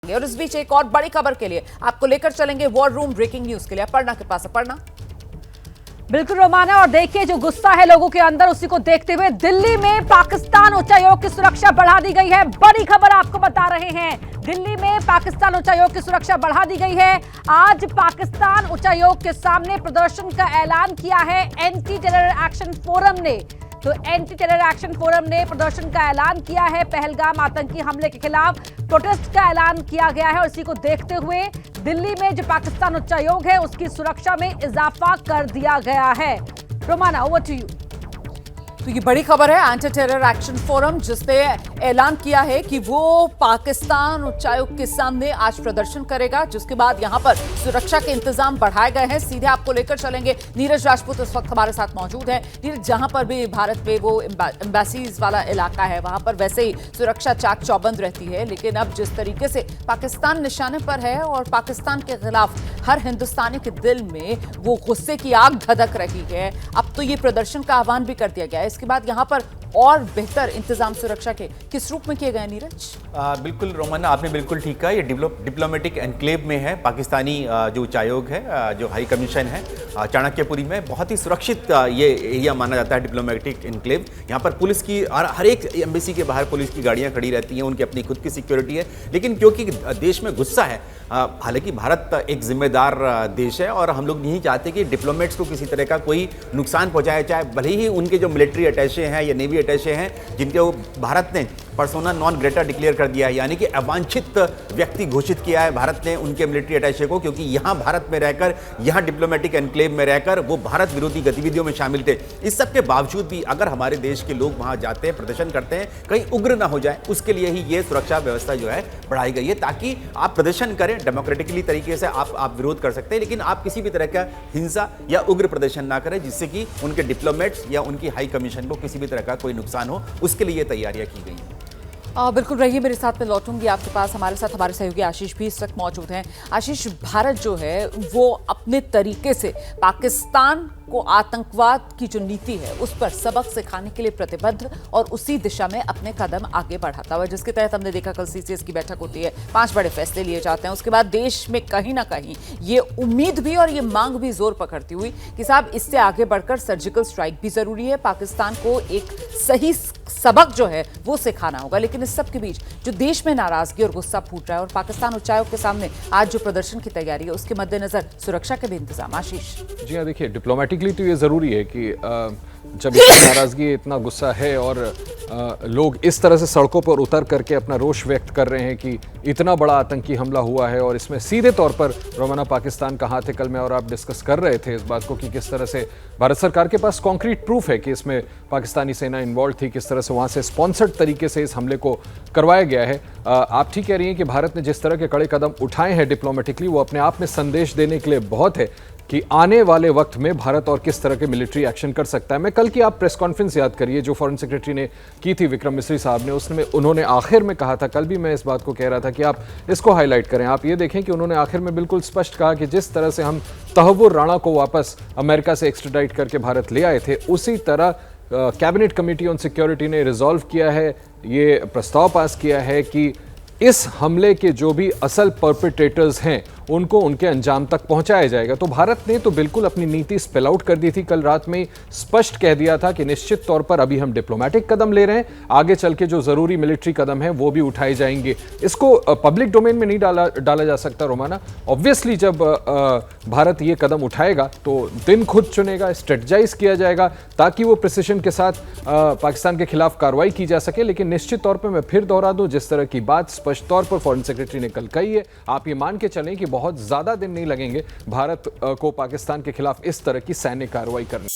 और इस बीच एक और बड़ी खबर के लिए आपको लेकर चलेंगे वॉर रूम ब्रेकिंग न्यूज के लिए। अपर्णा के पास। अपर्णा। बिल्कुल रोमाना, और देखिए जो गुस्सा है लोगों के अंदर, उसी को देखते हुए दिल्ली में पाकिस्तान उच्चायोग की सुरक्षा बढ़ा दी गई है। बड़ी खबर आपको बता रहे हैं, दिल्ली में पाकिस्तान उच्चायोग की सुरक्षा बढ़ा दी गई है। आज पाकिस्तान उच्चायोग के सामने प्रदर्शन का ऐलान किया है एंटी टेरर एक्शन फोरम ने। तो एंटी टेरर एक्शन फोरम ने प्रदर्शन का ऐलान किया है। पहलगाम आतंकी हमले के खिलाफ प्रोटेस्ट का ऐलान किया गया है और इसी को देखते हुए दिल्ली में जो पाकिस्तान उच्चायोग है उसकी सुरक्षा में इजाफा कर दिया गया है। Romana, over to you. तो ये बड़ी खबर है, एंटी टेरर एक्शन फोरम जिसने ऐलान किया है कि वो पाकिस्तान उच्चायोग के सामने आज प्रदर्शन करेगा, जिसके बाद यहां पर सुरक्षा के इंतजाम बढ़ाए गए हैं। सीधे आपको लेकर चलेंगे, नीरज राजपूत इस वक्त हमारे साथ मौजूद है। नीरज, जहां पर भी भारत में वो एम्बेसीज वाला इलाका है वहां पर वैसे ही सुरक्षा चाक चौबंद रहती है, लेकिन अब जिस तरीके से पाकिस्तान निशाने पर है और पाकिस्तान के खिलाफ हर हिंदुस्तानी के दिल में वो गुस्से की आग धधक रही है, अब तो ये प्रदर्शन का आह्वान भी कर दिया गया है। इसके बाद यहां पर और बेहतर इंतजाम सुरक्षा के किस रूप में किए गए नीरज? बिल्कुल रोमाना, आपने बिल्कुल ठीक कहा। ये डिप्लोमेटिक एनक्लेव में है पाकिस्तानी जो उच्चायोग है, जो हाई कमीशन है चाणक्यपुरी में, बहुत ही सुरक्षित ये एरिया माना जाता है डिप्लोमेटिक एनक्लेव। यहाँ पर पुलिस की हर एक एम्बेसी के बाहर पुलिस की गाड़ियाँ खड़ी रहती हैं, उनकी अपनी खुद की सिक्योरिटी है। लेकिन क्योंकि देश में गुस्सा है, हालांकि भारत एक जिम्मेदार देश है और हम लोग नहीं चाहते कि डिप्लोमेट्स को किसी तरह का कोई नुकसान पहुँचाया, चाहे भले ही उनके जो मिलिट्री अटैचे हैं या नेवी अटैचे हैं जिनके वो भारत ने पर्सोना नॉन ग्रेटा डिक्लेयर कर दिया है, यानी कि अवांछित व्यक्ति घोषित किया है भारत ने उनके मिलिट्री अटैचे को, क्योंकि यहाँ भारत में रहकर, यहाँ डिप्लोमेटिक एनक्लेव में रहकर वो भारत विरोधी गतिविधियों में शामिल थे। इस सब के बावजूद भी अगर हमारे देश के लोग वहाँ जाते हैं, प्रदर्शन करते हैं, कहीं उग्र ना हो जाए, उसके लिए ही ये सुरक्षा व्यवस्था जो है बढ़ाई गई है, ताकि आप प्रदर्शन करें डेमोक्रेटिकली तरीके से, आप विरोध कर सकते हैं, लेकिन आप किसी भी तरह का हिंसा या उग्र प्रदर्शन ना करें जिससे कि उनके डिप्लोमेट्स या उनकी हाई कमीशन को किसी भी तरह का कोई नुकसान हो। उसके लिए तैयारियां की गई हैं। बिल्कुल रहिए मेरे साथ, में लौटूंगी आपके पास। हमारे साथ हमारे सहयोगी आशीष भी इस वक्त मौजूद हैं। आशीष, भारत जो है वो अपने तरीके से पाकिस्तान को आतंकवाद की जो नीति है उस पर सबक सिखाने के लिए प्रतिबद्ध और उसी दिशा में अपने कदम आगे बढ़ाता हुआ, जिसके तहत हमने देखा कल सीसीएस की बैठक होती है, 5 बड़े फैसले लिए जाते हैं। उसके बाद देश में कहीं ना कहीं ये उम्मीद भी और ये मांग भी जोर पकड़ती हुई कि साहब इससे आगे बढ़कर सर्जिकल स्ट्राइक भी जरूरी है, पाकिस्तान को एक सही सबक जो है वो सिखाना होगा। लेकिन इस सब के बीच जो देश में नाराजगी और गुस्सा फूट रहा है और पाकिस्तान उच्चायोग के सामने आज जो प्रदर्शन की तैयारी है उसके मद्देनजर सुरक्षा के भी इंतजाम। आशीष जी हाँ, देखिए डिप्लोमेटिकली तो ये ज़रूरी है कि जब इतनी नाराज़गी, इतना गुस्सा है और लोग इस तरह से सड़कों पर उतर करके अपना रोष व्यक्त कर रहे हैं कि इतना बड़ा आतंकी हमला हुआ है और इसमें सीधे तौर पर रोमाना पाकिस्तान का हाथ है। कल मैं और आप डिस्कस कर रहे थे इस बात को कि किस तरह से भारत सरकार के पास कॉन्क्रीट प्रूफ है कि इसमें पाकिस्तानी सेना इन्वॉल्व थी, किस तरह से वहाँ से स्पॉन्सर्ड तरीके से इस हमले को करवाया गया है। आप ठीक कह रही हैं कि भारत ने जिस तरह के कड़े कदम उठाए हैं डिप्लोमेटिकली, वो अपने आप में संदेश देने के लिए बहुत है कि आने वाले वक्त में भारत और किस तरह के मिलिट्री एक्शन कर सकता है। मैं कल की आप प्रेस कॉन्फ्रेंस याद करिए जो फॉरेन सेक्रेटरी ने की थी, विक्रम मिस्री साहब ने, उसमें उन्होंने आखिर में कहा था, कल भी मैं इस बात को कह रहा था कि आप इसको हाईलाइट करें। आप ये देखें कि उन्होंने आखिर में बिल्कुल स्पष्ट कहा कि जिस तरह से हम तहव्वुर राणा को वापस अमेरिका से एक्स्ट्राडाइट करके भारत ले आए थे, उसी तरह कैबिनेट कमेटी ऑन सिक्योरिटी ने रिजॉल्व किया है, ये प्रस्ताव पास किया है कि इस हमले के जो भी असल परपेट्रेटर्स हैं उनको उनके अंजाम तक पहुंचाया जाएगा। तो भारत ने तो बिल्कुल अपनी नीति स्पेल आउट कर दी थी, कल रात में स्पष्ट कह दिया था कि निश्चित तौर पर अभी हम डिप्लोमेटिक कदम ले रहे हैं, आगे चल के जो जरूरी मिलिट्री कदम है वो भी उठाए जाएंगे। इसको पब्लिक डोमेन में नहीं डाला जा सकता रोमाना। ऑब्वियसली जब भारत ये कदम उठाएगा तो दिन खुद चुनेगा, स्ट्रेटजाइज किया जाएगा ताकि वो प्रिसिशन के साथ पाकिस्तान के खिलाफ कार्रवाई की जा सके। लेकिन निश्चित तौर पर मैं फिर दोहरा दूं, जिस तरह की बात स्पष्ट तौर पर फॉरेन सेक्रेटरी ने कल कही है, आप ये मान के चलें कि बहुत ज्यादा दिन नहीं लगेंगे भारत को पाकिस्तान के खिलाफ इस तरह की सैन्य कार्रवाई करने।